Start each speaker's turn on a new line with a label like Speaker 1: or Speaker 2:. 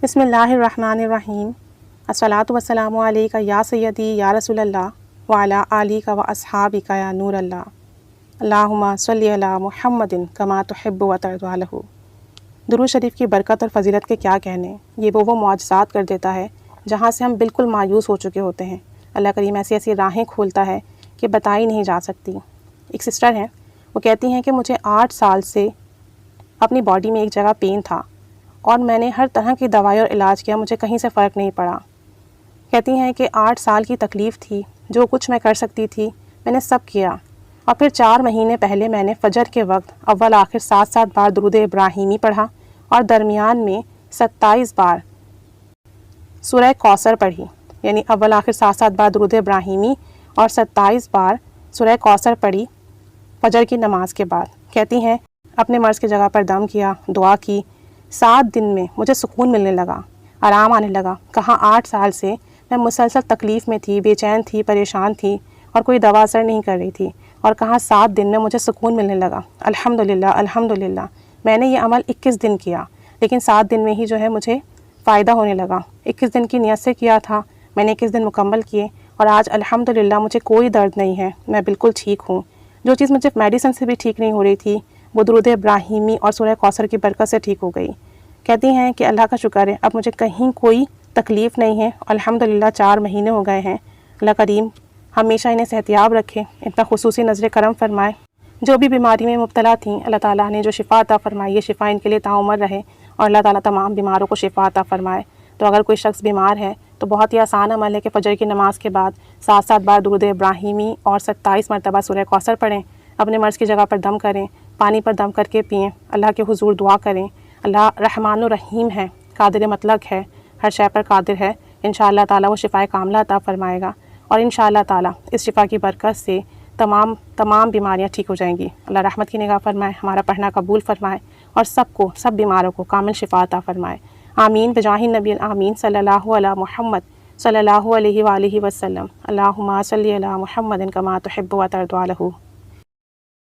Speaker 1: بسم اللہ الرحمن الرحیم الصلاۃ والسلام علیک یا سیدی یا رسول اللہ وعلی آلک و اصحابک یا نور اللہ اللہم صلی علی محمد کما تحب و ترضی عنہ۔ درود شریف کی برکت اور فضیلت کے کیا کہنے، یہ وہ معجزات کر دیتا ہے جہاں سے ہم بالکل مایوس ہو چکے ہوتے ہیں۔ اللہ کریم ایسی ایسی راہیں کھولتا ہے کہ بتائی نہیں جا سکتی۔ ایک سسٹر ہیں، وہ کہتی ہیں کہ مجھے 8 سال سے اپنی باڈی میں ایک جگہ پین تھا اور میں نے ہر طرح کی دوائی اور علاج کیا، مجھے کہیں سے فرق نہیں پڑا۔ کہتی ہیں کہ 8 سال کی تکلیف تھی، جو کچھ میں کر سکتی تھی میں نے سب کیا، اور پھر 4 مہینے پہلے میں نے فجر کے وقت اول آخر 7 بار درود ابراہیمی پڑھا اور درمیان میں 27 بار سورہ کوثر پڑھی، یعنی اول آخر 7 بار درود ابراہیمی اور 27 بار سورہ کوثر پڑھی فجر کی نماز کے بعد۔ کہتی ہیں اپنے مرض کی جگہ پر دم کیا، دعا کی، 7 دن میں مجھے سکون ملنے لگا، آرام آنے لگا۔ کہاں 8 سال سے میں مسلسل تکلیف میں تھی، بے چین تھی، پریشان تھی اور کوئی دوا اثر نہیں کر رہی تھی، اور کہاں 7 دن میں مجھے سکون ملنے لگا۔ الحمدللہ الحمدللہ۔ میں نے یہ عمل 21 دن کیا، لیکن 7 دن میں ہی جو ہے مجھے فائدہ ہونے لگا۔ 21 دن کی نیت سے کیا تھا، میں نے 21 دن مکمل کیے، اور آج الحمدللہ مجھے کوئی درد نہیں ہے، میں بالکل ٹھیک ہوں۔ جو چیز مجھے میڈیسن سے بھی ٹھیک نہیں ہو رہی تھی، وہ درود ابراہیمی اور سورہ کوثر کی برکت سے ٹھیک ہو گئی۔ کہتی ہیں کہ اللہ کا شکر ہے، اب مجھے کہیں کوئی تکلیف نہیں ہے، الحمدللہ 4 مہینے ہو گئے ہیں۔ اللہ کریم ہمیشہ انہیں صحتیاب رکھے، ان پر خصوصی نظر کرم فرمائے۔ جو بھی بیماری میں مبتلا تھیں، اللہ تعالیٰ نے جو شفا عطا فرمائی، یہ شفا ان کے لیے تعمر رہے، اور اللہ تعالیٰ تمام بیماروں کو شفا عطا فرمائے۔ تو اگر کوئی شخص بیمار ہے تو بہت ہی آسان عمل ہے کہ فجر کی نماز کے بعد 7 بار درود ابراہیمی اور 27 مرتبہ سورہ کوثر پڑھیں، اپنے مرض کی جگہ پر دم کریں، پانی پر دم کر کے پئیں، اللہ کے حضور دعا کریں۔ اللہ رحمان الرحیم ہے، قادر مطلق ہے، ہر شے پر قادر ہے۔ انشاءاللہ تعالیٰ وہ شفائے کاملہ عطا فرمائے گا، اور انشاءاللہ تعالیٰ اس شفا کی برکت سے تمام بیماریاں ٹھیک ہو جائیں گی۔ اللہ رحمت کی نگاہ فرمائے، ہمارا پڑھنا قبول فرمائے، اور سب بیماروں کو کامل شفا عطا فرمائے۔ آمین بجاہ النبی آمین صلی اللہ علی محمد صلی اللہ علیہ وآلہ وسلم۔ اللہم صلی علی محمد کما تحب و ترضی عنہ۔